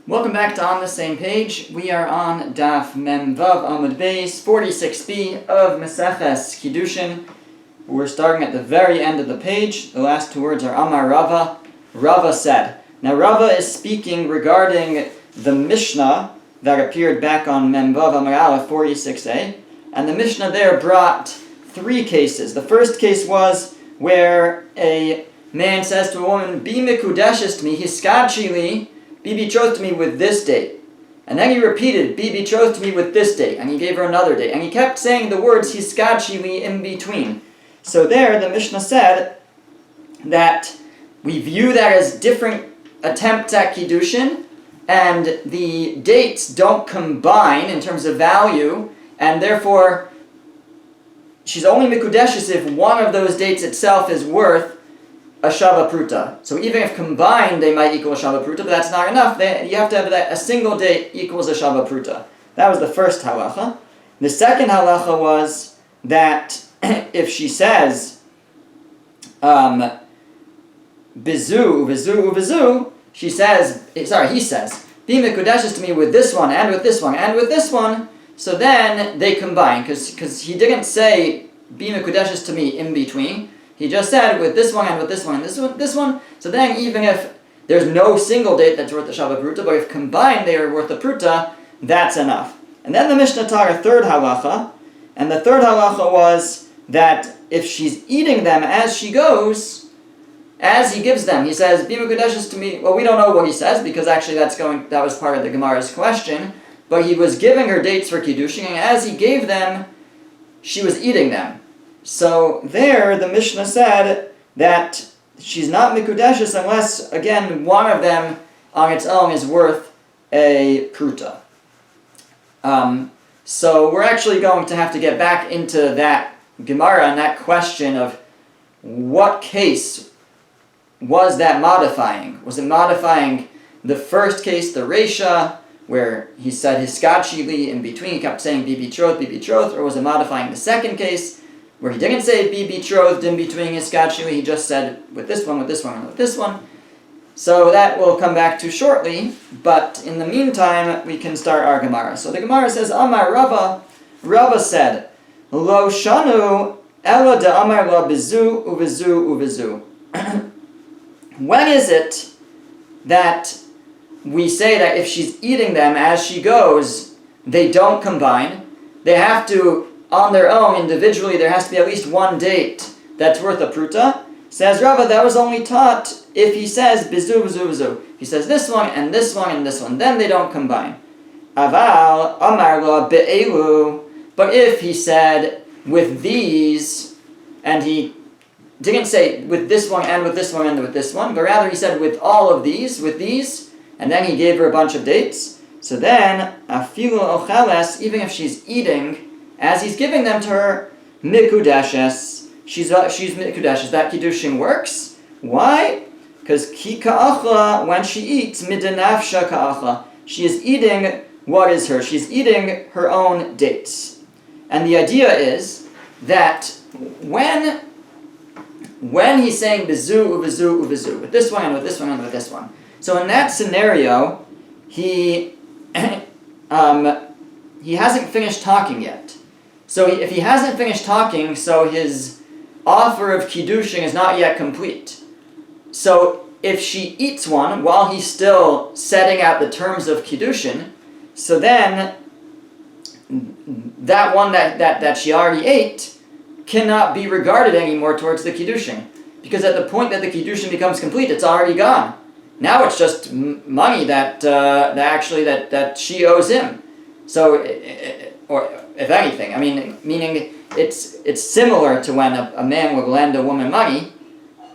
Welcome back to On the Same Page. We are on Daf Mem Vav Amud Beis 46b of Meseches Kiddushin. We're starting at the very end of the page. The last two words are Amar Rava. Rava said. Now Rava is speaking regarding the Mishnah that appeared back on Mem Vav Amud Aleph 46a. And the Mishnah there brought three cases. The first case was where a man says to a woman, "Be mikudeshes to me, hiskadshi li, be betrothed to me with this date." And then he repeated, "Be betrothed to me with this date," and he gave her another date. And he kept saying the words hiskadshi li in between. So there, the Mishnah said that we view that as different attempts at Kiddushin, and the dates don't combine in terms of value, and therefore she's only mikudeshes if one of those dates itself is worth a shava pruta. So even if combined they might equal a shava pruta, but that's not enough. You have to have that a single date equals a shava pruta. That was the first halacha. The second halacha was that if she says bizu, vizu, vizu, he says, "Be mikudeshes to me with this one and with this one and with this one." So then they combine, because he didn't say "Be mikudeshes to me in between." He just said with this one and with this one and this one. So then even if there's no single date that's worth the shava pruta, but if combined they are worth the pruta, that's enough. And then the Mishnah taught a third halacha, and the third halacha was that if she's eating them as she goes, as he gives them, he says, "Be mikudeshes to me." Well, we don't know what he says, because actually that was part of the Gemara's question, but he was giving her dates for Kiddushin, and as he gave them, she was eating them. So there, the Mishnah said that she's not mikudeshes unless, again, one of them on its own is worth a pruta. So we're actually going to have to get back into that Gemara and that question of what case was that modifying? Was it modifying the first case, the Reisha, where he said hiskadshi li in between, he kept saying be betrothed, or was it modifying the second case, where he didn't say be betrothed in between hiskadshi li, he just said with this one, with this one, and with this one. So that we'll come back to shortly, but in the meantime, we can start our Gemara. So the Gemara says, Amar Rava, Rava said, Lo shanu ela de amar la bizu uvizu uvizu. When is it that we say that if she's eating them as she goes, they don't combine? They have to, on their own, individually, there has to be at least one date that's worth a pruta. Says Rava, that was only taught if he says bizu, bizu, bizu. He says this one and this one and this one, then they don't combine. Aval amar lo be'elu. But if he said with these, and he didn't say with this one and with this one and with this one, but rather he said with all of these, with these, and then he gave her a bunch of dates. So then, afilu ochales, even if she's eating, as he's giving them to her, mikudeshes, she's mikudeshes. That Kiddushin works. Why? Because ki ka'achla, when she eats, midanafsha ka'achla, she is eating what is hers. She's eating her own dates. And the idea is that when he's saying bizu, uvizu, uvizu, with this one and with this one and with this one, so in that scenario, he hasn't finished talking yet. So if he hasn't finished talking, so his offer of Kiddushin is not yet complete. So if she eats one while he's still setting out the terms of Kiddushin, so then that one that she already ate cannot be regarded anymore towards the Kiddushin. Because at the point that the Kiddushin becomes complete, it's already gone. Now it's just money that she owes him. So, or if anything, meaning it's similar to when a man would lend a woman money,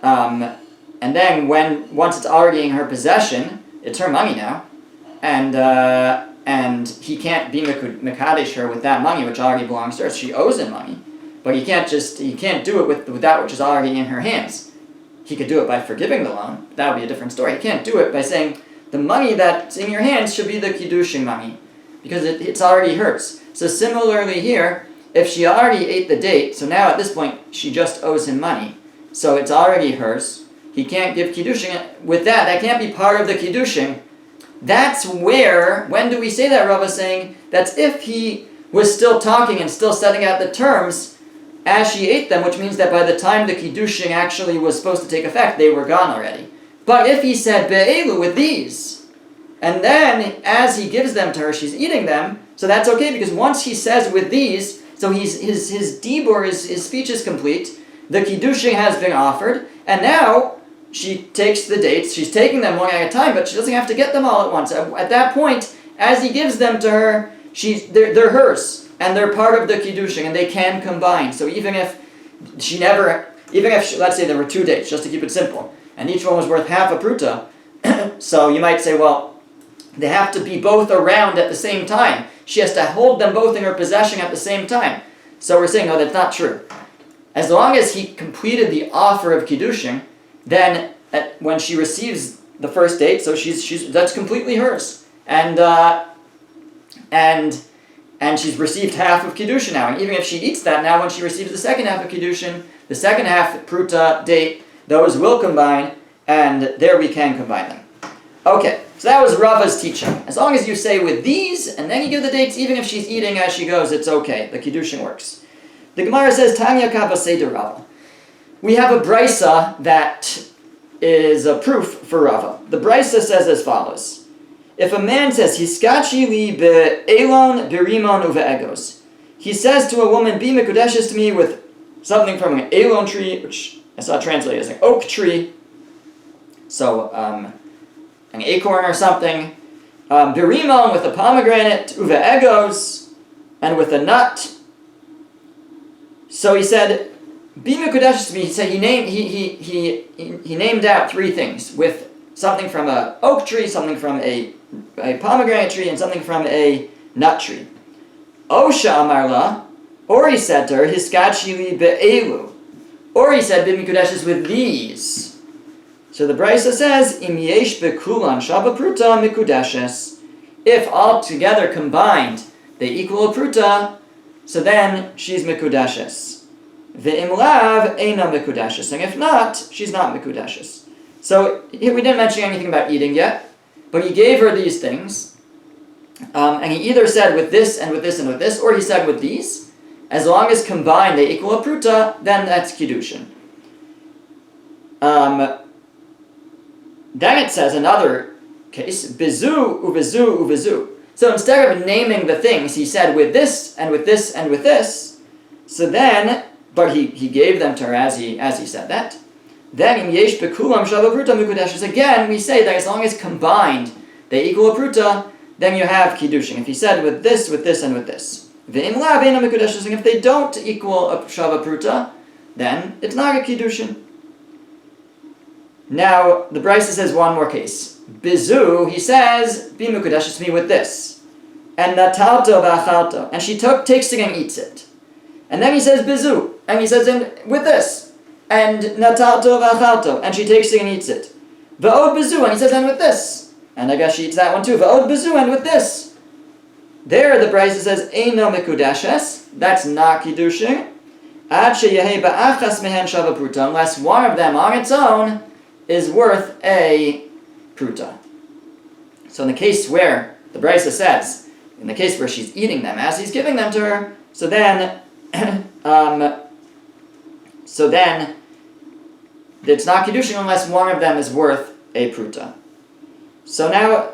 and then once it's already in her possession, it's her money now, and he can't be mekadesh her with that money which already belongs to her. She owes him money, but he can't do it with that which is already in her hands. He could do it by forgiving the loan. That would be a different story. He can't do it by saying the money that's in your hands should be the Kiddushin money, because it's already hers. So similarly here, if she already ate the date, so now at this point she just owes him money, so it's already hers. He can't give Kiddushin with that. That can't be part of the Kiddushin. that's where, when do we say that, Rav is saying? That's if he was still talking and still setting out the terms as she ate them, which means that by the time the Kiddushin actually was supposed to take effect, they were gone already. But if he said, be'elu, with these, and then as he gives them to her, she's eating them, so that's okay, because once he says with these, so his dibur, his speech is complete, the Kiddushin has been offered, and now she takes the dates, she's taking them one at a time, but she doesn't have to get them all at once. At that point, as he gives them to her, they're hers, and they're part of the Kiddushin, and they can combine. So even if let's say there were 2 dates, just to keep it simple, and each one was worth half a pruta, so you might say, well, they have to be both around at the same time. She has to hold them both in her possession at the same time. So we're saying, no, that's not true. As long as he completed the offer of Kiddushin, then when she receives the first date, so she's that's completely hers, and she's received half of Kiddushin now. And even if she eats that now, when she receives the second half of Kiddushin, the second half pruta date, those will combine, and there we can combine them. Okay, so that was Rava's teaching. As long as you say with these, and then you give the dates, even if she's eating as she goes, it's okay. The Kiddushin works. The Gemara says, Tanya Kava Seder Rava. We have a brisa that is a proof for Rava. The brisa says as follows. If a man says, Hiskachi li be'elon be'rimon uve'egos, he says to a woman, be mekudeshes to me with something from an elon tree, which I saw translated as an oak tree, so an acorn or something, be'rimon with a pomegranate, uve'egos, and with a nut. So he said, be mekudeshes to me. He said he named out 3 things with something from a oak tree, something from a pomegranate tree, and something from a nut tree. Osha amarla, or he said to her, hiskachi li be'elu, or he said, be mekudeshes with these. So the brisa says, im yesh bekulan shava pruta mekudeshes. If all together combined they equal a pruta, so then she's mekudeshes. Ve'im lav eina mekudeshes, and if not, she's not mekudeshes. So here we didn't mention anything about eating yet, but he gave her these things, and he either said with this and with this and with this, or he said with these. As long as combined they equal a pruta, then that's Kiddushin. Then it says another case, bizu uvizu uvizu. So instead of naming the things, he said with this and with this and with this. So then, but he gave them to her as he said that. Then in yesh bekulam shava pruta mekudeshes, again we say that as long as combined they equal a pruta, then you have Kiddushin. If he said with this and with this. Ve'im lav eina mekudeshes, and if they don't equal a shava pruta, then it's not a Kiddushin. Now the brisa says one more case. Bizu, he says, be mekudeshes to me with this, and natalto v'achalto, and she takes it and eats it. And then he says bizu, and he says with this, and natalto v'achalto, and she takes it and eats it. V'od bizu, and he says and with this, and I guess she eats that one too. V'od bizu, and with this. There the brisa says eino mekudeshes, that's not Kiddushin. Ad sheyehei ba'achas mehen shava pruta, unless one of them on its own is worth a pruta. So in the case where the brisa says, in the case where she's eating them as he's giving them to her, so then it's not Kiddushin unless one of them is worth a pruta. So now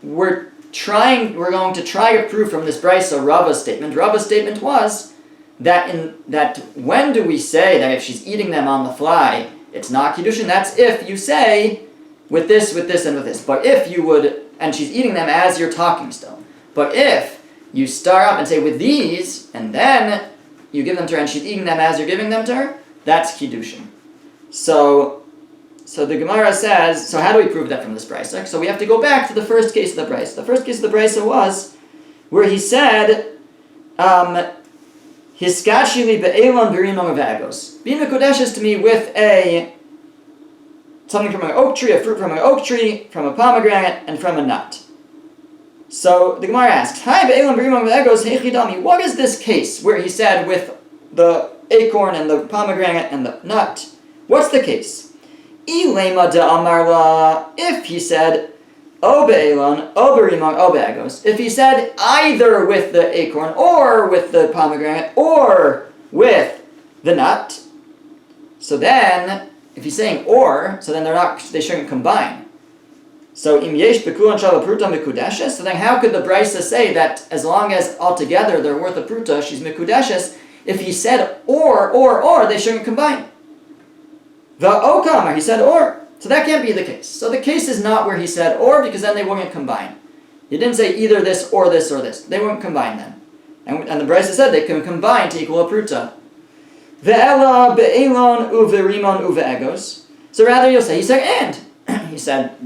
we're going to try to prove from this brisa Rava's statement. Rava's statement was that when do we say that if she's eating them on the fly, it's not Kiddushin? That's if you say with this, and with this. But if you would, and she's eating them as you're talking still. But if you start up and say with these, and then you give them to her and she's eating them as you're giving them to her, that's Kiddushin. So the Gemara says, so how do we prove that from this brisa? So we have to go back to the first case of the brisa. The first case of the brisa was where he said, Hiskachi li be'elon be'rimon v'agos. Be mekudeshes to me with something from an oak tree, a fruit from an oak tree, from a pomegranate, and from a nut. So the Gemara asks, Hi be'elon be'rimon v'agos heichidami. What is this case where he said with the acorn and the pomegranate and the nut? What's the case? Ilema de amarla. If he said o be'elon, o be'rimon, o be'egos. If he said either with the acorn, or with the pomegranate, or with the nut, so then, if he's saying or, so then they shouldn't combine. So im yesh bekulan shava pruta mikudeshes. So then how could the Brisa say that as long as altogether they're worth a pruta, she's mikudeshes? If he said or, they shouldn't combine. The okamar, he said or. So that can't be the case. So the case is not where he said or, because then they wouldn't combine. He didn't say either this or this or this. They wouldn't combine then. And the Brisa said they can combine to equal a pruta. Ve'ela be'elon uve'rimon uve'egos. So rather you'll say, he said and. He said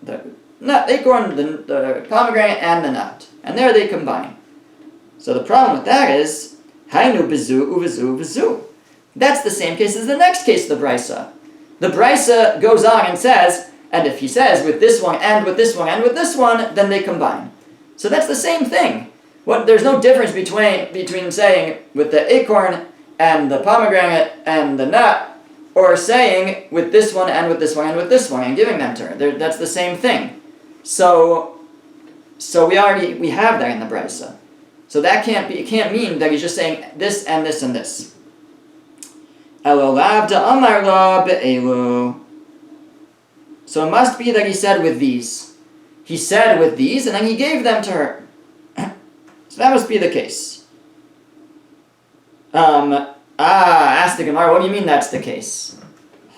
the nut, acorn, the pomegranate, and the nut. And there they combine. So the problem with that is, hainu bezu uvezu vezu. That's the same case as the next case of the Brisa. The Brisa goes on and says, and if he says with this one and with this one and with this one, then they combine. So that's the same thing. There's no difference between saying with the acorn and the pomegranate and the nut, or saying with this one and with this one and with this one and giving them to her. That's the same thing. So we have that in the Brisa. So that it can't mean that he's just saying this and this and this. So it must be that he said with these. He said with these, and then he gave them to her. So that must be the case. Asked the Gemara, what do you mean that's the case?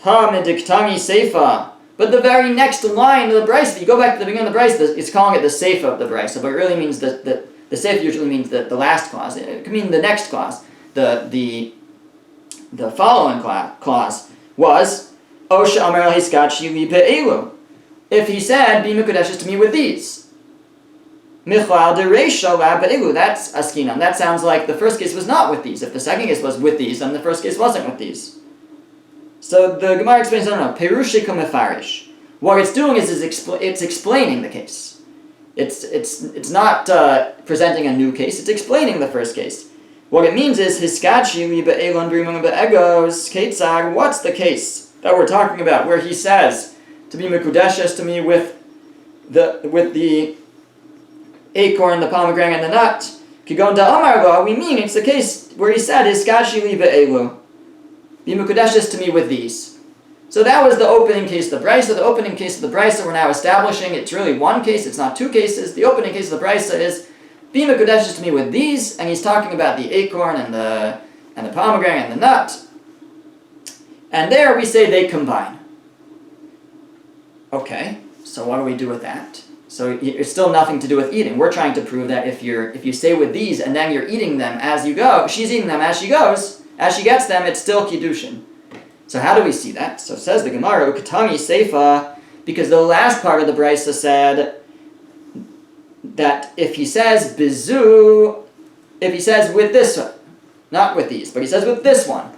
Mediktami seifa. But the very next line of the Brisa, if you go back to the beginning of the Brisa, it's calling it the seifa of the Brisa, but it really means the seifa usually means the last clause. It could mean the next clause. The following clause was Osha Amar Hiskachi li be'elu. If he said, be mikudeshes to me with these. Michlal de reisha la be'elu. That's askinan. That sounds like the first case was not with these. If the second case was with these, then the first case wasn't with these. So the Gemara explains, no, Perushika mefarish. What it's doing is it's explaining the case. It's not presenting a new case, it's explaining the first case. What it means is, Hiskachi li be'elon b'rimon be'egos, Ketzag, what's the case that we're talking about, where he says to be mikudeshes to me with the acorn, the pomegranate, and the nut. Kigon da'amar lo, we mean it's the case where he said, Hiskachi li be'elu, be mikudeshes to me with these. So that was the opening case of the Brisa. The opening case of the Brisa we're now establishing, it's really one case, it's not two cases. The opening case of the Brisa is, be mikudeshes to me with these, and he's talking about the acorn and the pomegranate and the nut. And there we say they combine. Okay, so what do we do with that? So it's still nothing to do with eating. We're trying to prove that if you say with these and then you're eating them as you go, she's eating them as she goes, as she gets them, it's still Kiddushin. So how do we see that? So says the Gemara, Ukatami Seifa, because the last part of the Brisa said that if he says bizu, if he says with this one, not with these, but he says with this one,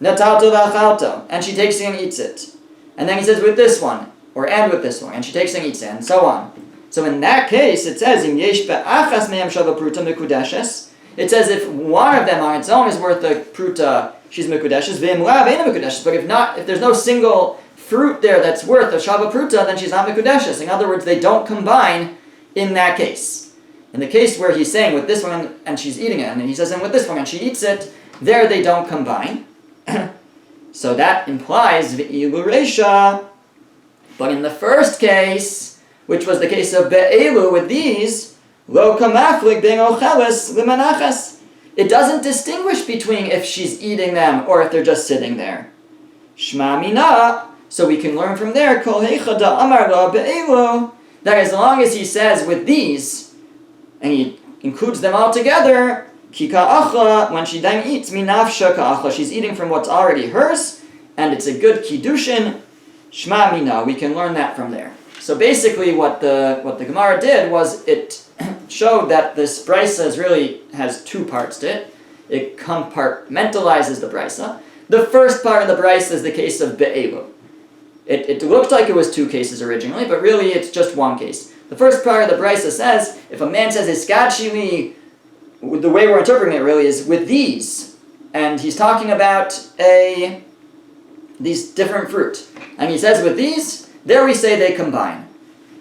natalto v'achalto, and she takes it and eats it. And then he says with this one, and with this one, and she takes it and eats it, and so on. So in that case, it says, Im yesh be'achas me'em shava pruta mikudeshes. It says if one of them on its own is worth a pruta, she's mikudeshes, ve'im lav eina mikudeshes. But if there's no single fruit there that's worth a shava pruta, then she's not mikudeshes. In other words, they don't combine in that case. In the case where he's saying with this one and she's eating it, and he says and with this one and she eats it, there they don't combine. So that implies v'ilu reisha. But in the first case, which was the case of be'elu with these, lo kamaflik ben ocheles limanachas. It doesn't distinguish between if she's eating them or if they're just sitting there. Shma mina. So we can learn from there, kol heicha da amar la be'elu, that as long as he says with these, and he includes them all together, ki ka'achla, when she then eats, minafsha ka'achla, she's eating from what's already hers, and it's a good kiddushin, shma mina, we can learn that from there. So basically what the Gemara did was it showed that this Brisa really has two parts to it. It compartmentalizes the Brisa. The first part of the Brisa is the case of be'elu. It looked like it was two cases originally, but really it's just one case. The first part of the Brisa says, if a man says Hiskachili, the way we're interpreting it really is with these, and he's talking about these different fruit, and he says with these, there we say they combine.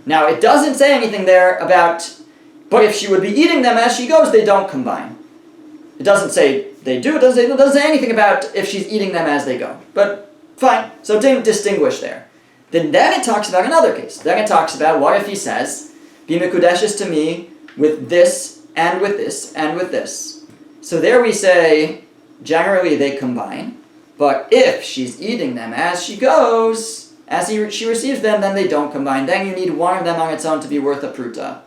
Now, it doesn't say anything there about, but if she would be eating them as she goes, they don't combine. It doesn't say they do, it doesn't say anything about if she's eating them as they go. But fine, so it didn't distinguish there. Then it talks about another case. Then it talks about what if he says, be mekudeshes to me with this and with this and with this. So there we say, generally they combine, but if she's eating them as she goes, she receives them, then they don't combine. Then you need one of them on its own to be worth a pruta.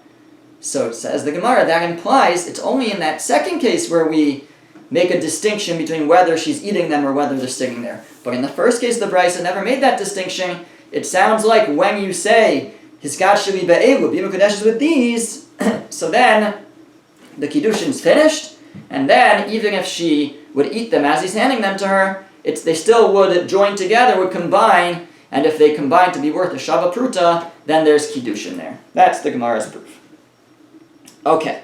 So it says the Gemara, that implies it's only in that second case where we make a distinction between whether she's eating them or whether they're sitting there. But in the first case, the Brisa never made that distinction. It sounds like when you say, Hiskat sheli be'elu, be mekudeshes with these, so then the Kiddushin's finished, and then even if she would eat them as he's handing them to her, they still would join together, would combine, and if they combine to be worth a Shava Pruta, then there's Kiddushin there. That's the Gemara's proof. Okay.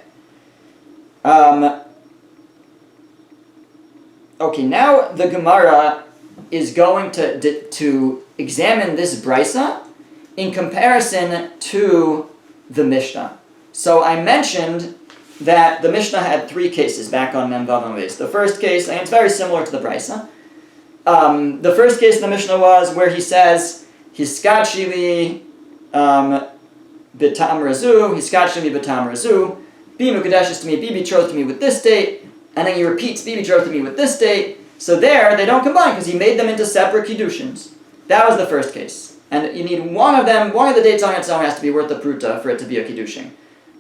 Okay, now the Gemara is going to examine this Brisa in comparison to the Mishnah. So I mentioned that the Mishnah had three cases back on Memvav and Beis. The first case, and it's very similar to the Brisa. The first case in the Mishnah was where he says, Hiskat sheli b'tam razu, Hiskat sheli b'tam razu, be mekudeshes to me, be betrothed to me with this date, and then he repeats, be betrothed to me with this date. So there, they don't combine because he made them into separate Kiddushins. That was the first case. And you need one of them, one of the dates on its own has to be worth a pruta for it to be a Kiddushin.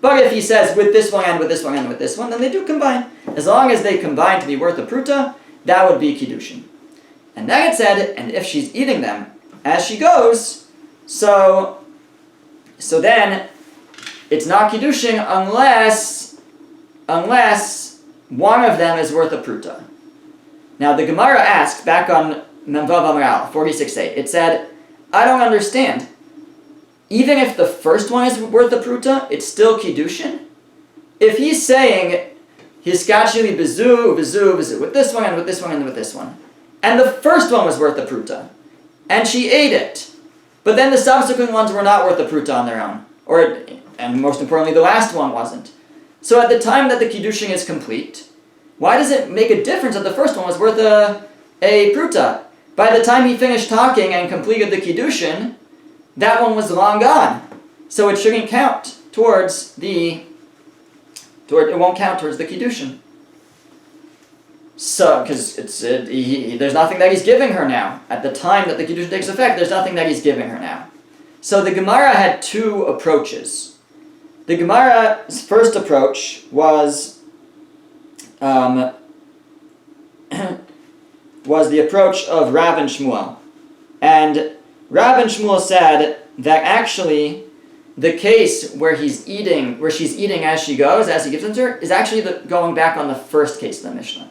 But if he says with this one and with this one and with this one, then they do combine. As long as they combine to be worth a pruta, that would be Kiddushin. And then it said, and if she's eating them as she goes, so then it's not Kiddushin unless one of them is worth a pruta. Now the Gemara asked back on Memvav Amral 46a, it said, I don't understand. Even if the first one is worth a pruta, it's still Kiddushin? If he's saying, Hiskat sheli bezu, bezu, bezu, with this one and with this one and with this one, and the first one was worth a pruta, and she ate it, but then the subsequent ones were not worth a pruta on their own, and most importantly, the last one wasn't. So at the time that the Kiddushin is complete, why does it make a difference that the first one was worth a pruta? By the time he finished talking and completed the Kiddushin, that one was long gone. So it shouldn't count towards it won't count towards the Kiddushin. So, because there's nothing that he's giving her now. At the time that the Kiddushin takes effect, there's nothing that he's giving her now. So the Gemara had two approaches. The Gemara's first approach was the approach of Rav and Shmuel. And Rav and Shmuel said that actually the case where she's eating as she goes, as he gives them to her, is actually going back on the first case of the Mishnah.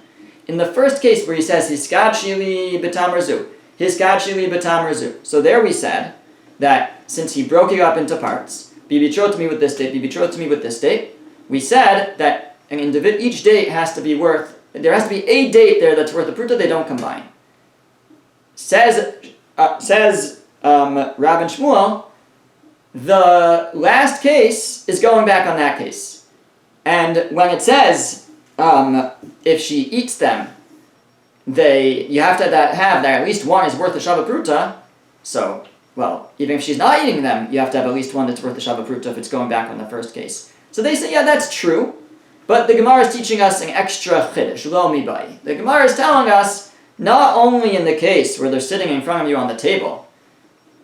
In the first case where he says, Hiskat sheli b'tam razu, Hiskat sheli b'tam razu. So there we said that since he broke it up into parts, be betrothed to me with this date, be betrothed to me with this date, we said that each date has to be worth, there has to be a date there that's worth a pruta, they don't combine. Says Rav and Shmuel, the last case is going back on that case. And when it says, if she eats them, you have to have that at least one is worth a Shava Pruta. So, even if she's not eating them, you have to have at least one that's worth a Shava Pruta if it's going back on the first case. So they say, yeah, that's true. But the Gemara is teaching us an extra chiddush, lo mibai. The Gemara is telling us, not only in the case where they're sitting in front of you on the table,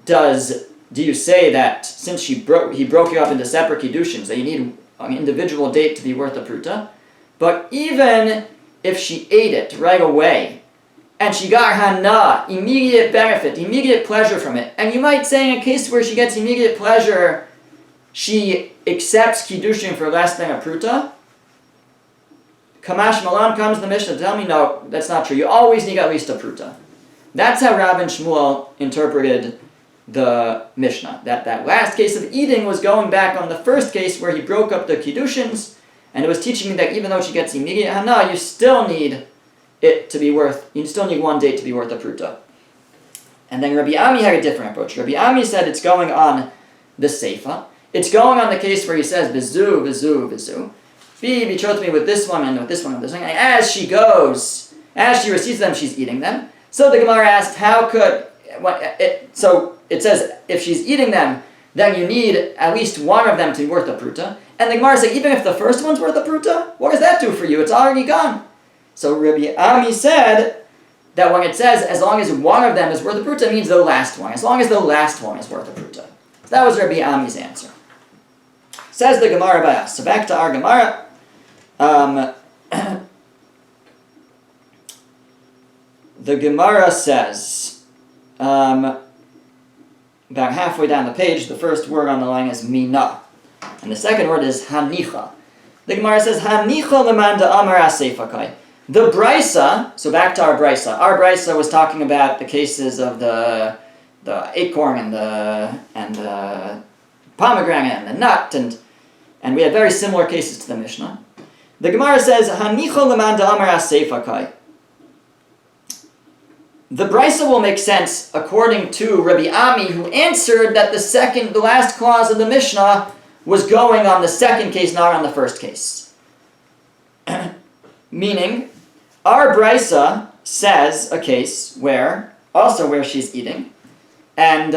do you say that since he broke you up into separate Kiddushins, that you need an individual date to be worth a pruta, but even if she ate it right away, and she got hana, immediate benefit, immediate pleasure from it, and you might say in a case where she gets immediate pleasure, she accepts Kiddushin for less than a pruta, Kamash Malan comes the Mishnah to tell me, no, that's not true. You always need at least a pruta. That's how Rav and Shmuel interpreted the Mishnah. That last case of eating was going back on the first case where he broke up the Kiddushins, and it was teaching me that even though she gets immediate hana, you still need one date to be worth a pruta. And then Rabbi Ami had a different approach. Rabbi Ami said it's going on the Seifa. It's going on the case where he says, Vizu, Vizu, Vizu. Be betrothed me with this one and with this one and with this one. And as she goes, as she receives them, she's eating them. So the Gemara asked, how could... So it says, if she's eating them, then you need at least one of them to be worth a pruta. And the Gemara says, even if the first one's worth a pruta, what does that do for you? It's already gone. So Rabbi Ami said that when it says, as long as one of them is worth a pruta, it means the last one. As long as the last one is worth a pruta. So that was Rabbi Ami's answer. Says the Gemara by us. So back to our Gemara. The Gemara says, about halfway down the page, the first word on the line is mina. And the second word is hanicha. The Gemara says, hanicha lemanda amar aseifakai. The brisa, so back to our brisa. Our brisa was talking about the cases of the acorn and the pomegranate and the nut, and we had very similar cases to the Mishnah. The Gemara says, hanicha lemanda amar aseifakai. The brisa will make sense according to Rabbi Ami, who answered that the last clause of the Mishnah was going on the second case, not on the first case. Meaning, our brisa says a case where she's eating, and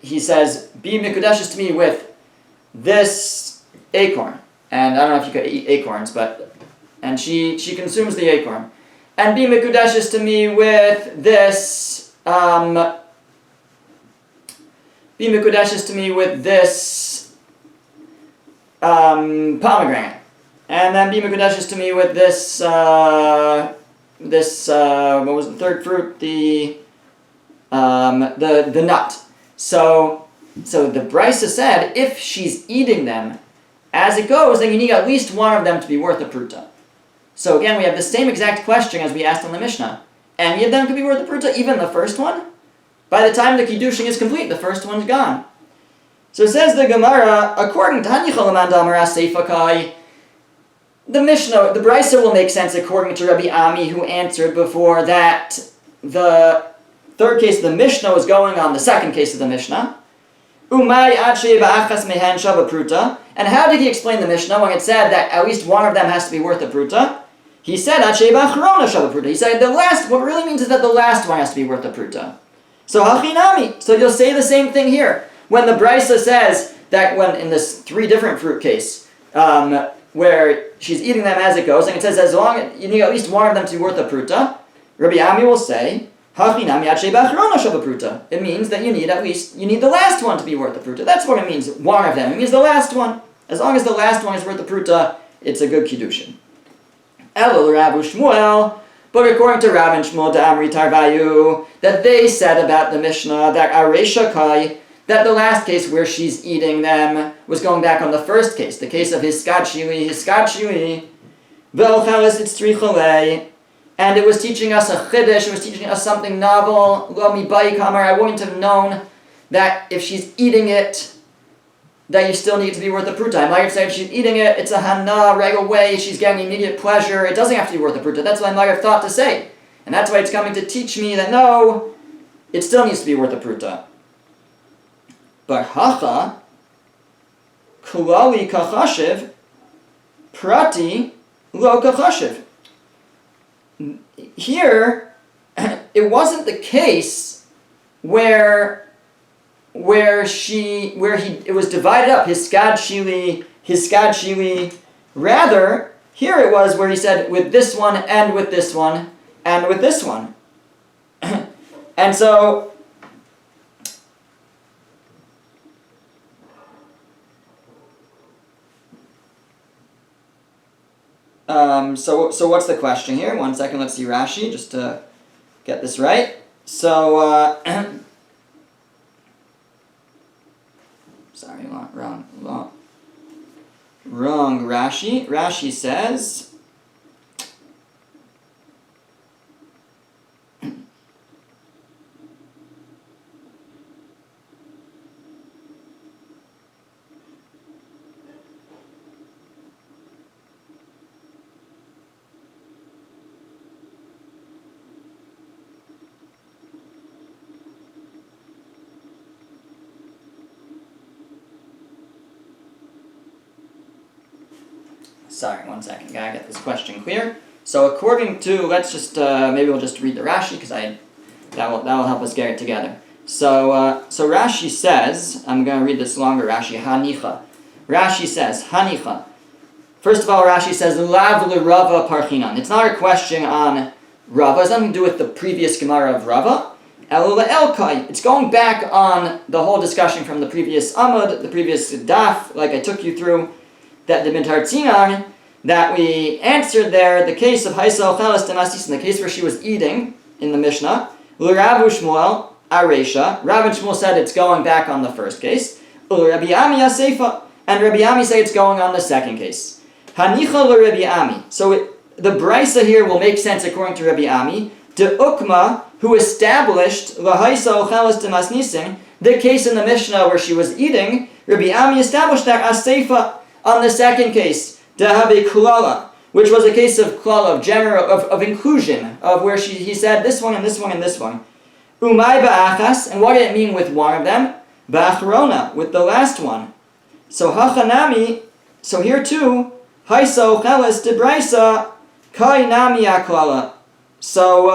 he says, "Be mikudeshes to me with this acorn." And I don't know if you could eat acorns, and she consumes the acorn. And be mikudeshes to me with this, pomegranate. And then be mikudeshes to me with this, what was the third fruit? The nut. So the brisa said, if she's eating them as it goes, then you need at least one of them to be worth a pruta. So again, we have the same exact question as we asked on the Mishnah. Any of them could be worth a pruta, even the first one? By the time the Kiddushin is complete, the first one's gone. So says the Gemara, according to Hanicha Lamanda Amar Seifakai, the Mishnah, the brisa will make sense according to Rabbi Ami, who answered before that the third case of the Mishnah was going on the second case of the Mishnah. Umay ad ba'achas mehen shava pruta. And how did he explain the Mishnah when it said that at least one of them has to be worth a pruta? He said ad ba'achrona shava pruta. He said what it really means is that the last one has to be worth a pruta. So hachinami. So you'll say the same thing here. When the brisa says that when in this 3 different fruit case, where she's eating them as it goes, and it says as long as you need at least one of them to be worth a pruta, Rabbi Ami will say, hachinami ad ba'achrona shava pruta. It means that you need the last one to be worth a pruta. That's what it means, one of them. It means the last one. As long as the last one is worth a pruta, it's a good kiddushin. Elul Rabu Shmuel, but according to Rav and Shmuel D'Amri Tarvayu, that they said about the Mishnah that Aresha Kai, that the last case where she's eating them was going back on the first case, the case of Hiskad Shili, V'ocheles Itzri Cholei, and it was teaching us a chiddush, it was teaching us something novel. Lo mi bayi kamar, I wouldn't have known that if she's eating it, that you still need to be worth a pruta. I might have said if she's eating it, it's a hana right away, she's getting immediate pleasure, it doesn't have to be worth a pruta. That's what I might have thought to say. And that's why it's coming to teach me that no, it still needs to be worth a pruta. But hacha, kulali kachashiv, prati lo kachashiv. Here, it wasn't the case where it was divided up, hiskad shili. Rather, here it was where he said with this one and with this one and with this one. And so so what's the question here? One second, let's see Rashi, just to get this right. So, sorry, wrong Rashi. Rashi says, Sorry, one second. Gotta get this question clear. So according to, let's just maybe we'll just read the Rashi because that will help us get it together. So Rashi says, I'm going to read this longer. Rashi Hanicha. Rashi says Hanicha. First of all, Rashi says Lav Rava Parchinan. It's not a question on Rava. It has nothing to do with the previous Gemara of Rava. Elkai. It's going back on the whole discussion from the previous Amud, the previous Daf, like I took you through, that the Bintartzinan, that we answered there, the case of Haisa Ochelas Demasis, in the case where she was eating in the Mishnah, L'Ravu Shmuel, Aresha. Rav and Shmuel said it's going back on the first case. Rabbi Ami Aseifa, and Rabbi Ami said it's going on the second case. Hanicha Rabbi Ami. So the Brisa here will make sense according to Rabbi Ami. De Ukma, who established Lahaisa Ochelas Demasnisin, the case in the Mishnah where she was eating, Rabbi Ami established that Aseifa on the second case. De Habe Kulala, which was a case of klala, of inclusion, of where he said this one and this one and this one. Umay ba'achas, and what did it mean with one of them? Ba'achrona, with the last one. So hachanami, so here too, haiso cheles debraisa, kai nami aklala. So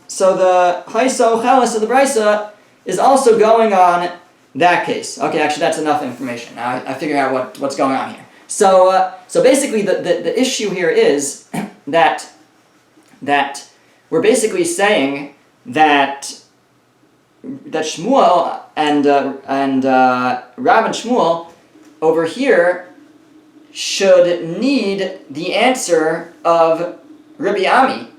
the haiso cheles of the brisa is also going on that case. Okay, actually that's enough information. Now I figured out what's going on here. So basically the issue here is that we're basically saying that Shmuel and Rav and Shmuel over here should need the answer of Rabbi Ami,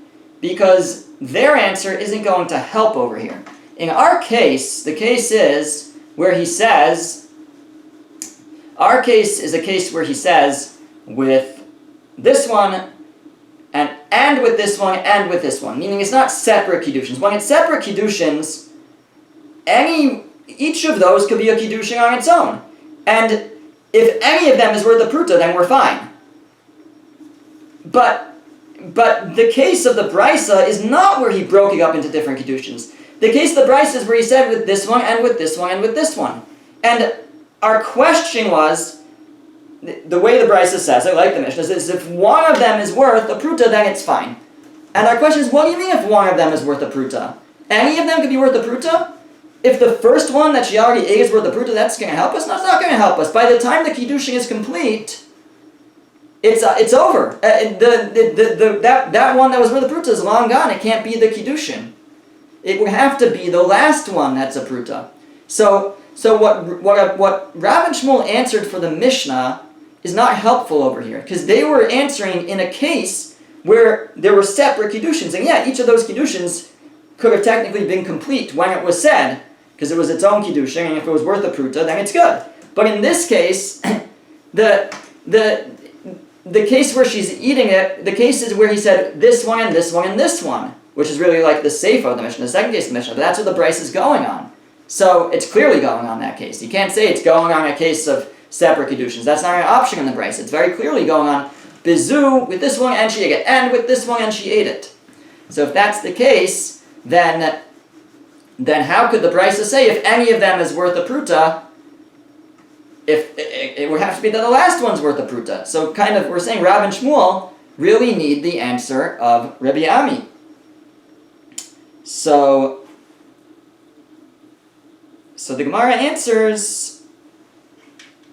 because their answer isn't going to help over here. In our case, the case is where he says, our case is a case where he says with this one and with this one and with this one, meaning it's not separate Kiddushins. When it's separate Kiddushins, each of those could be a Kiddushin on its own. And if any of them is worth a pruta, then we're fine. But the case of the Brisa is not where he broke it up into different Kiddushins. The case of the Brisa is where he said with this one and with this one and with this one. And our question was, the way the Brisa says it, like the Mishnah, is if one of them is worth a pruta, then it's fine. And our question is, what do you mean if one of them is worth a pruta? Any of them could be worth a pruta? If the first one that she already ate is worth a pruta, that's going to help us? No, it's not going to help us. By the time the Kiddushin is complete, it's over. That one that was worth a pruta is long gone. It can't be the Kiddushin. It would have to be the last one that's a pruta. So what Rav and Shmuel answered for the Mishnah is not helpful over here, because they were answering in a case where there were separate Kiddushins. And yeah, each of those Kiddushins could have technically been complete when it was said, because it was its own Kiddushin, and if it was worth a pruta, then it's good. But in this case, the case where she's eating it, the case is where he said this one and this one and this one, which is really like the Sefer of the Mishnah, the second case of the Mishnah, but that's what the Bryce is going on. So it's clearly going on that case. You can't say it's going on a case of separate Kiddushins. That's not an option in the Bryce. It's very clearly going on Bizu with this one and she ate it, and with this one and she ate it. So if that's the case, then how could the Brisa say if any of them is worth a pruta, if it would have to be that the last one's worth a pruta? So kind of we're saying Rav and Shmuel really need the answer of Rabbi Ami. So the Gemara answers,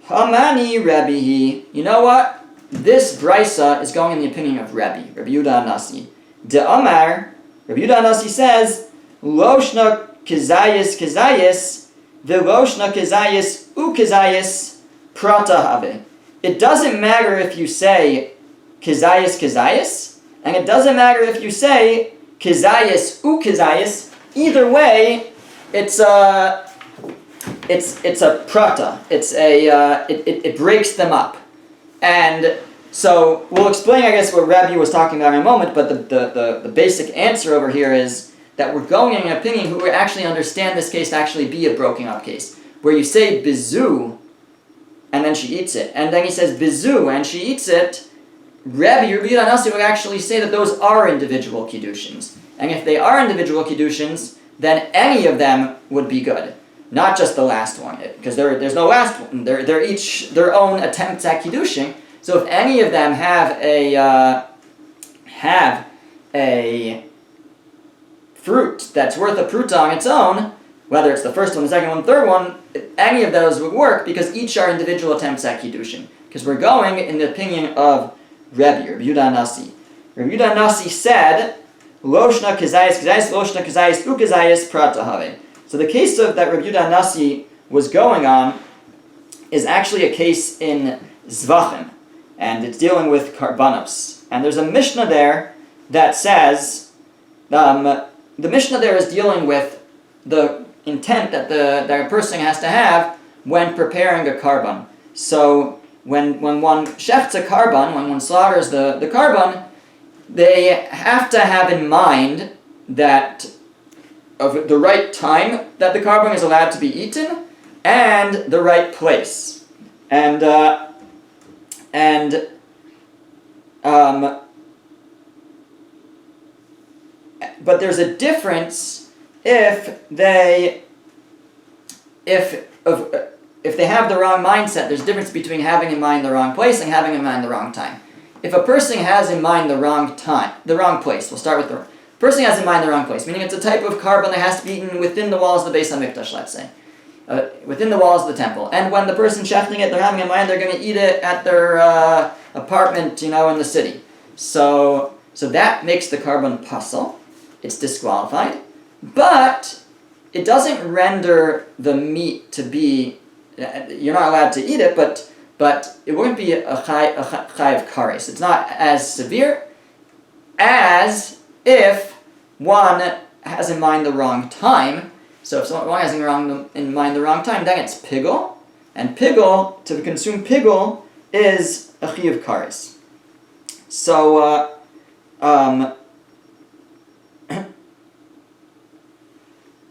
Hamani Rabbihi. You know what? This Brisa is going in the opinion of Rabbi Yehuda Nasi. De Amar, Rabbi Yehuda Nasi says, Loshna kezayis veloshna kezayis ukezayis prata have. It doesn't matter if you say kezayis, and it doesn't matter if you say kezayis ukezayis. Either way, it's a prata. It breaks them up. And so we'll explain, I guess, what Rabbi was talking about in a moment, but the basic answer over here is that we're going in an opinion who would actually understand this case to actually be a broken up case, where you say bizu, and then she eats it, and then he says bizu, and she eats it. Rabbi Yehuda Nasi would actually say that those are individual Kiddushins. And if they are individual Kiddushins, then any of them would be good. Not just the last one, because there's no last one. They're each their own attempts at Kiddushin. So if any of them have a fruit that's worth a pruta on its own, whether it's the first one, the second one, the third one, any of those would work because each are individual attempts at Kiddushin. Because we're going in the opinion of Rabbi Yehuda Nasi. Rabbi Yehuda Nasi said, Loshna kazayis, loshna kazayis, ukazayis pratahave. So the case that Rabbi Yehuda Nasi was going on is actually a case in Zvachim, and it's dealing with karbanos. And there's a Mishnah there that says, the Mishnah there is dealing with the intent that a person has to have when preparing a karban. So when one shechts a karban, when one slaughters the karban, they have to have in mind that of the right time that the karban is allowed to be eaten and the right place. But there's a difference if they have the wrong mindset. There's a difference between having in mind the wrong place and having in mind the wrong time. If a person has in mind the wrong place, we'll start with the person has in mind the wrong place, meaning it's a type of karban that has to be eaten within the walls of the Beis HaMikdash, let's say, within the walls of the temple. And when the person shechting it, they're having in mind they're going to eat it at their apartment, in the city. So that makes the karban pasal. It's disqualified, but it doesn't render the meat to be. You're not allowed to eat it, but it wouldn't be a chai of kares. It's not as severe as if one has in mind the wrong time. So if one has in mind the wrong time, then it's pigul, and pigul, to consume pigul, is a chai of kares. So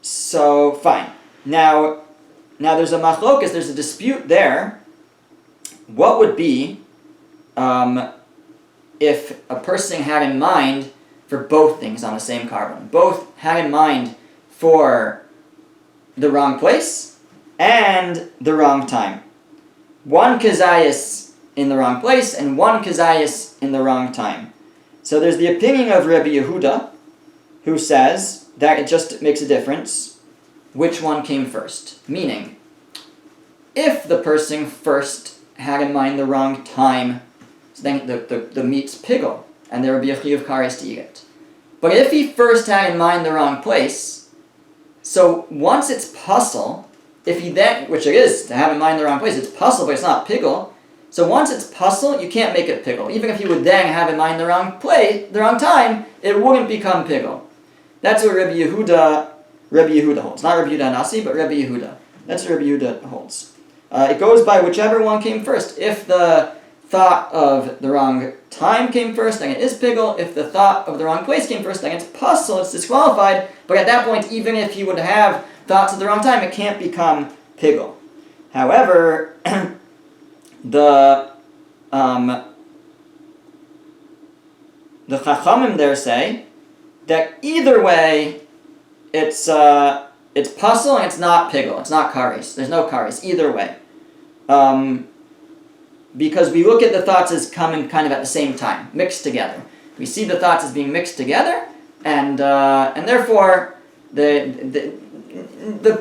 so fine. Now there's a machlokas, there's a dispute there. What would be if a person had in mind for both things on the same karban? Both had in mind for the wrong place and the wrong time. One kazayas in the wrong place and one kazayas in the wrong time. So there's the opinion of Rabbi Yehuda, who says that it just makes a difference which one came first. Meaning, if the person first had in mind the wrong time, so then the meat's pigul, and there would be a chai of kares to eat it. But if he first had in mind the wrong place, so once it's pasal, if he then, which it is to have in mind the wrong place, it's pasal, but it's not pigul. So once it's pasal, you can't make it pigul. Even if you would then have in mind the wrong place, the wrong time, it wouldn't become pigul. That's what Rabbi Yehuda holds. Not Rabbi Yehuda Nasi, but Rabbi Yehuda. That's what Rabbi Yehuda holds. It goes by whichever one came first. If the thought of the wrong time came first, then it is pigul. If the thought of the wrong place came first, then it's pasal, it's disqualified. But at that point, even if he would have thoughts at the wrong time, it can't become pigul. However, the Chachamim there say that either way, it's pasal and it's not pigul. It's not kares. There's no kares either way, because we look at the thoughts as coming kind of at the same time, mixed together. We see the thoughts as being mixed together, and therefore the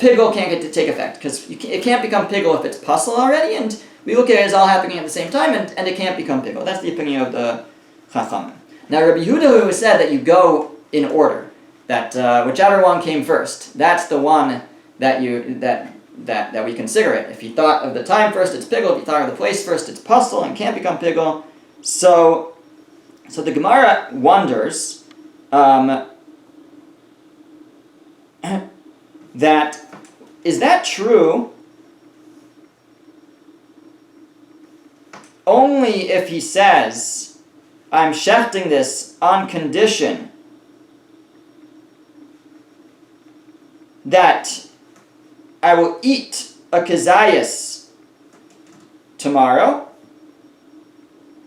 pigul can't get to take effect because it can't become pigul if it's pasal already, and we look at it as all happening at the same time, and it can't become pigul. That's the opinion of the Chachamim. Now Rabbi Yehuda, who said that you go in order, that whichever one came first, that's the one that we consider it. If you thought of the time first, it's pigul. If you thought of the place first, it's pasal and can't become pigul. So the Gemara wonders that is that true only if he says, I'm shechting this on condition that I will eat a kazayas tomorrow,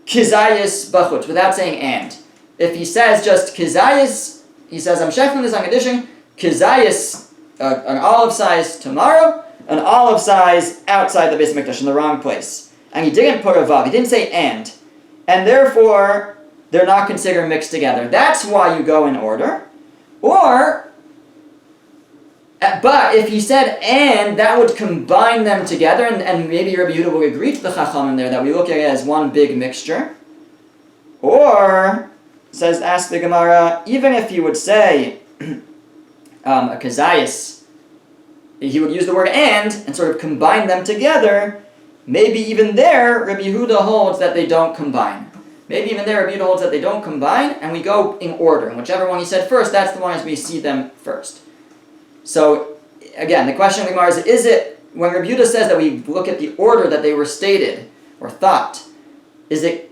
kazayas bachut, without saying and. If he says just kazayas, he says, I'm shechting this on condition, kazayas, an olive size tomorrow, an olive size outside the Beis HaMikdash in the wrong place. and he didn't put a vav, he didn't say and therefore they're not considered mixed together. That's why you go in order. Or, but if he said and, that would combine them together, and maybe Rabbi Yehuda will agree to the Chachamim there that we look at it as one big mixture. Or, ask the Gemara, even if you would say a kazayas, he would use the word and sort of combine them together, maybe even there Rabbi Yehuda holds that they don't combine. Maybe even there Rabbi Yehuda holds that they don't combine, and we go in order. And whichever one he said first, that's the one as we see them first. So, again, the question of the Gemara is it, when Rabbi Yehuda says that we look at the order that they were stated, or thought, is it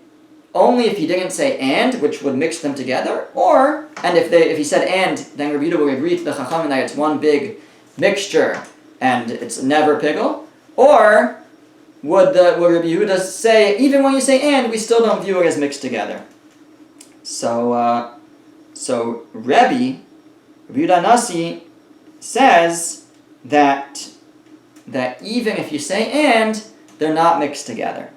only if he didn't say and, which would mix them together? Or, and if he said and, then Rabbi Yehuda would agree to the Chachamim that it's one big mixture, and it's never pigul? Or, would Rabbi Yehuda say, even when you say and, we still don't view it as mixed together? So Rabbi Yehuda Nasi says that even if you say and, they're not mixed together.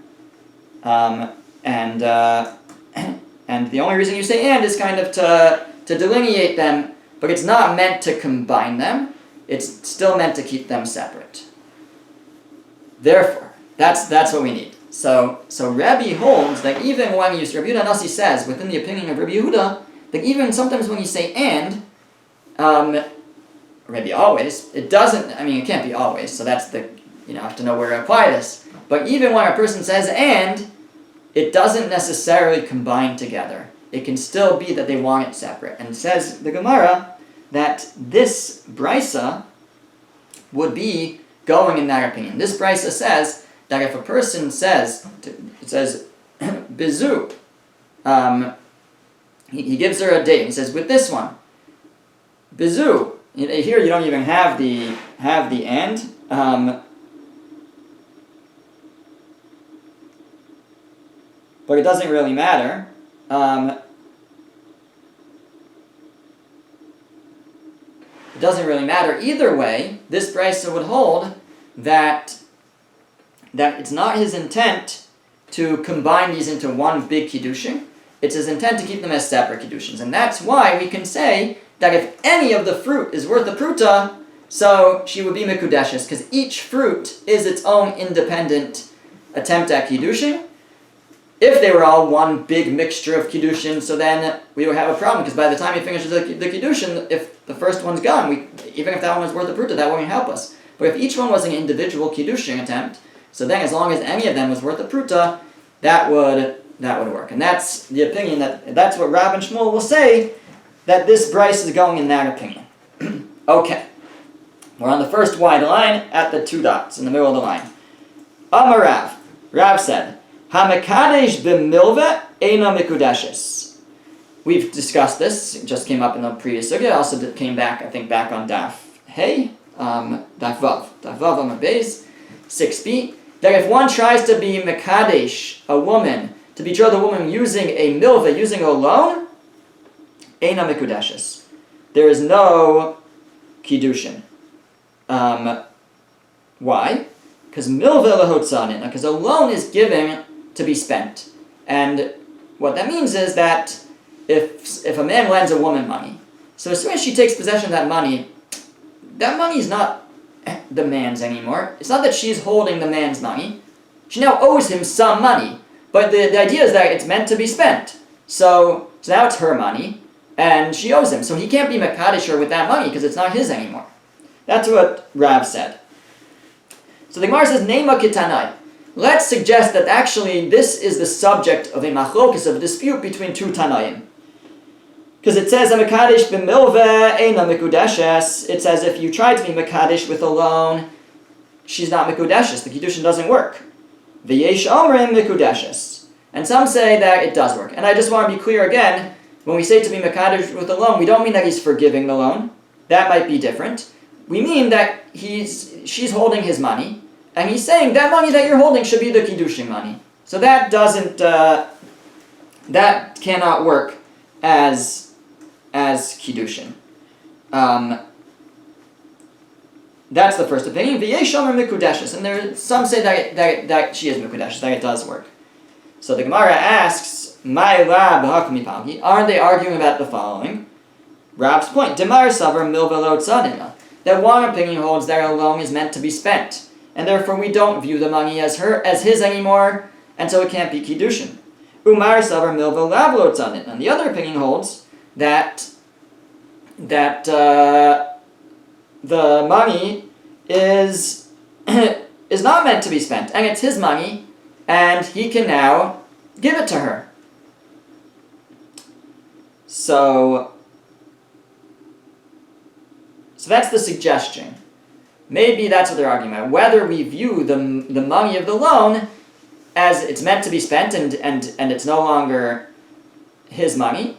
And the only reason you say and is kind of to delineate them, but it's not meant to combine them. It's still meant to keep them separate. Therefore, that's what we need. So Rabbi holds that even when Rabbi Yehuda Nasi says, within the opinion of Rabbi Yehuda, that even sometimes when you say and, maybe always, it doesn't, it can't be always, so that's you have to know where to apply this. But even when a person says and, it doesn't necessarily combine together. It can still be that they want it separate. And says the Gemara that this brisa would be going in that opinion. This brisa says that if a person says, it says, bizu, he gives her a date. He says, with this one, bizu. Here you don't even have the end. But it doesn't really matter. It doesn't really matter. Either way, this brisa would hold that it's not his intent to combine these into one big Kiddushin. It's his intent to keep them as separate Kiddushins. And that's why we can say that if any of the fruit is worth a pruta, so she would be Mekudeshes, because each fruit is its own independent attempt at Kiddushin. If they were all one big mixture of Kiddushin, so then we would have a problem, because by the time he finishes the Kiddushin, if the first one's gone, even if that one was worth a pruta, that wouldn't help us. But if each one was an individual Kiddushin attempt, so then as long as any of them was worth a pruta, that would work. And that's the opinion, that's what Rav and Shmuel will say, that this brisa is going in that opinion. Okay. We're on the first wide line at the 2 dots in the middle of the line. Amar Rav. Rav said, HaMekadesh b'milveh eina mikudeshes. We've discussed this. It just came up in the previous sugya. It also came back, I think, back on Daf Hey, Daf Vav. Daf Vav on the base, 6b. That if one tries to be Mekadesh, a woman, to betroth a woman using a milveh, using a loan, eina mikudeshes. There is no Kiddushin. Why? Because milveh lahotzanin, because a loan is given to be spent. And what that means is that if a man lends a woman money, so as soon as she takes possession of that money is not the man's anymore. It's not that she's holding the man's money. She now owes him some money. But the idea is that it's meant to be spent. So now it's her money, and she owes him. So he can't be Mekadesh her with that money because it's not his anymore. That's what Rav said. So the Gemara says, Neima Kitanai. Let's suggest that actually this is the subject of a machlokas, of a dispute between 2 Tanaim. Because it says, Mekadesh b'milveh eina mikudeshes. It says if you try to be Mekadesh with a loan, she's not Mikudeshes. The Kiddushin doesn't work. V'yesh omrim Mikudeshes. And some say that it does work. And I just want to be clear again, when we say to be Mekadesh with a loan, we don't mean that he's forgiving the loan. That might be different. We mean that she's holding his money, and he's saying that money that you're holding should be the Kiddushin money. So that doesn't, that cannot work as Kiddushin. that's the first opinion. V'yeshomer mikudeshes, and there some say that she is mikudeshes, that it does work. So the Gemara asks, "My lab hakmi palgi." Aren't they arguing about the following? Rab's point: Demar savar milva lo tzadina. That one opinion holds that a loan is meant to be spent, and therefore we don't view the money as his anymore, and so it can't be kiddushin. Umar savar milva lav lo tzadina. And the other opinion holds that the money is not meant to be spent, and it's his money, and he can now give it to her. So that's the suggestion. Maybe that's what they're arguing about. Whether we view the money of the loan as it's meant to be spent and it's no longer his money,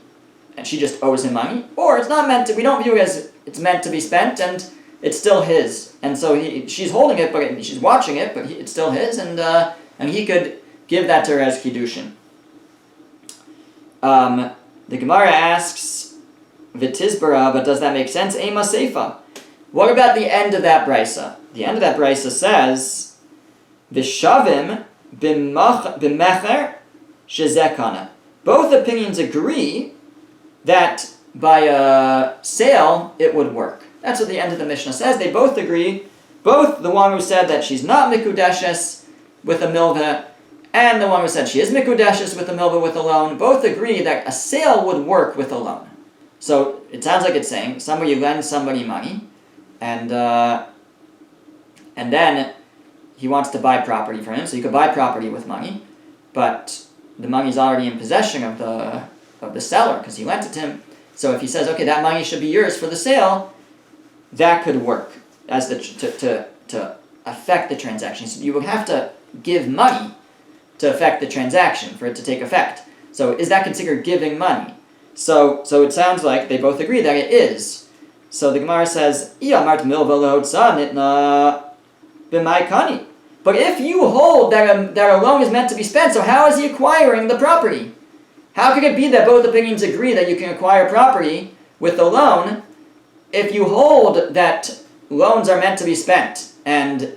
and she just owes him money, or it's not meant to. We don't view it as it's meant to be spent and it's still his, and so she's holding it, but she's watching it, but it's still his, and he could give that to her as kiddushin. The Gemara asks, "V'tizbara," but does that make sense? Ema seifa. What about the end of that brisa? The end of that brisa says, "V'shavim b'mecher shezekana." Both opinions agree that by a sale it would work. That's what the end of the Mishnah says. They both agree. Both the one who said that she's not mikudeshes with a milveh and the one who said she is mikudeshes with a milveh with a loan, both agree that a sale would work with a loan. So it sounds like it's saying somebody lends somebody money, and then he wants to buy property from him. So you could buy property with money, but the money's already in possession of the seller because he lent it to him. So if he says, okay, that money should be yours for the sale, that could work as to affect the transaction. So you would have to give money to affect the transaction for it to take effect. So is that considered giving money? So it sounds like they both agree that it is. So the Gemara says, but if you hold that a loan is meant to be spent, so how is he acquiring the property? How could it be that both opinions agree that you can acquire property with a loan if you hold that loans are meant to be spent and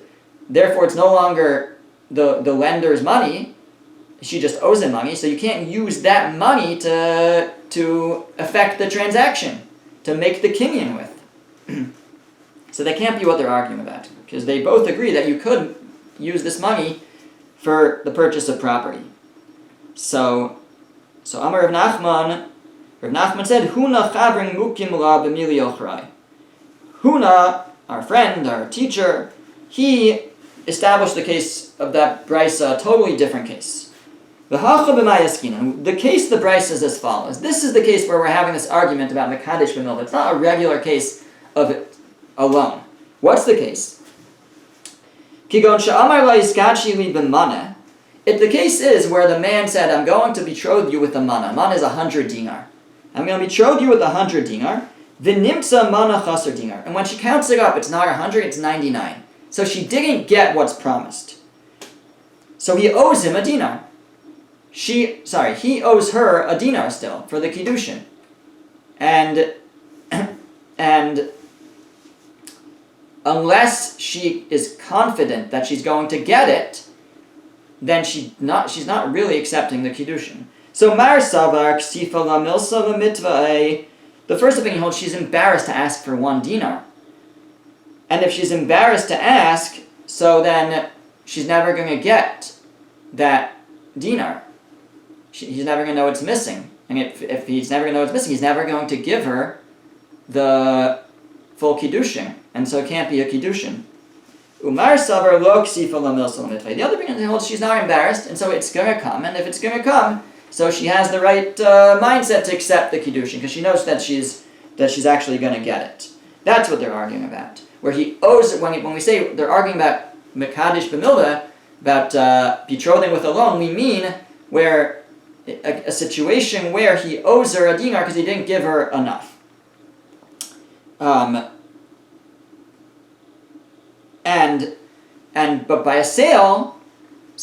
therefore it's no longer the lender's money, she just owes him money, so you can't use that money to affect the transaction, to make the kinyan with. So that can't be what they're arguing about, because they both agree that you could use this money for the purchase of property. So Amar Rav Nachman said, Huna chavrin mukim la b'mili ochrai. Huna, our friend, our teacher, he established the case of that brisa, a totally different case. The case the brisa is as follows. This is the case where we're having this argument about mekadesh b'milva. It's not a regular case of a loan. What's the case? Kigon she'amar la yiskachi li b'maneh. If the case is where the man said, I'm going to betroth you with a mana. Mana is 100 dinar. I'm going to betroth you with 100 dinar. V'nimtza mana chaser dinar. And when she counts it up, it's not 100, it's 99. So she didn't get what's promised. So he owes him a dinar. He owes her a dinar still for the Kiddushin. And unless she is confident that she's going to get it, then she's not really accepting the Kiddushin. So Mar Savar Ksifa La Milsa La Mitva, the first opinion holds she's embarrassed to ask for 1 dinar. And if she's embarrassed to ask, so then she's never going to get that dinar. He's never going to know it's missing. And if he's never going to know it's missing, he's never going to give her the full Kiddushin. And so it can't be a Kiddushin. Umar Savar Lo Ksifa La Milsa La Mitva. The other opinion holds she's not embarrassed, and so it's going to come. And if it's going to come, so she has the right mindset to accept the Kiddushin, because she knows that she's actually going to get it. That's what they're arguing about. Where he owes it, when we say they're arguing about Mekadesh B'milva, about betrothing with a loan, we mean where a situation where he owes her a dinar because he didn't give her enough. But by a sale,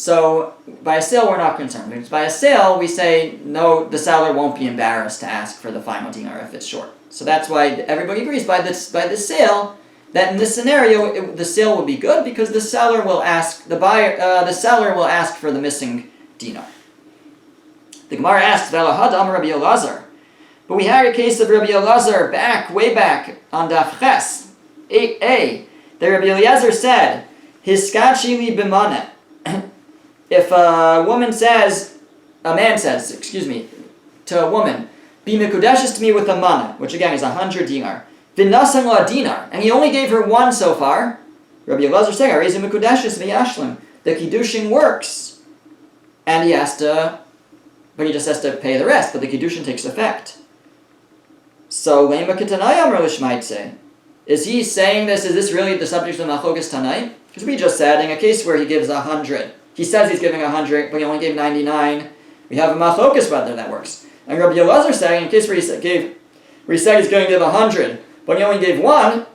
we're not concerned. Because by a sale, we say, no, the seller won't be embarrassed to ask for the final dinar if it's short. So that's why everybody agrees by this sale, that in this scenario the sale will be good because the seller will ask the seller will ask for the missing dinar. The Gemara asks, "Velahadam Rabbi Elazar," but we had a case of Rabbi Elazar way back on Daf Ches 8a. That Rabbi Eliezer said, "Hiskachi li b'mana." If a man says, to a woman, "Be mikudeshes to me with a mana," which again is 100 dinar. V'nasan la dinar, and he only gave her one so far. Rabbi Elazar saying, "Arezi mikudeshes v'yashlim." The Kiddushin works, and he just has to pay the rest, but the Kiddushin takes effect. So, lema ketanai amar l'shmaitze. Is he saying this? Is this really the subject of the Machlokas Tanai? Because we just said in a case where he gives 100, he says he's giving 100, but he only gave 99. We have a Machlokas whether that works. And Rabbi Elazar saying in a case where he said he's going to give 100, but he only gave 1,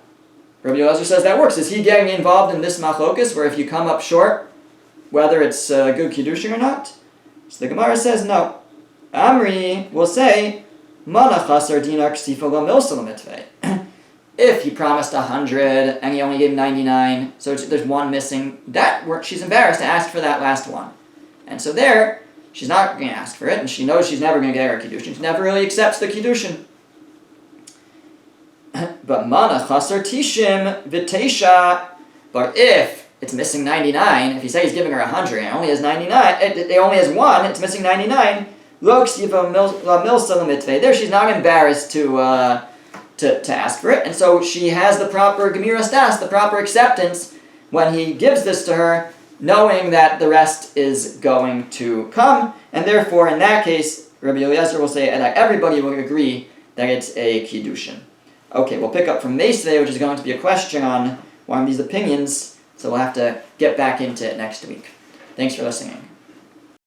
Rabbi Elazar says that works. Is he getting involved in this Machlokas where if you come up short, whether it's good Kiddushin or not? So the Gemara says no. Amri will say, Mana chasar dinar ksifa lamilsa l'mitvei. If he promised 100 and he only gave 99, so there's one missing, she's embarrassed to ask for that last one. And so there, she's not going to ask for it, and she knows she's never going to get her Kiddushin. She never really accepts the Kiddushin. But mana chasar tishim v'teisha. But if it's missing 99, if he says he's giving her 100 and it only has 99, it only has 1, it's missing 99, lo ksifa lamilsa l'mitvei. There she's not embarrassed to ask for it, and so she has the proper gemiras das, the proper acceptance when he gives this to her, knowing that the rest is going to come, and therefore in that case, Rabbi Eliezer will say, and everybody will agree that it's a Kiddushin. Okay, we'll pick up from Meisvei, which is going to be a question on one of these opinions, so we'll have to get back into it next week. Thanks for listening.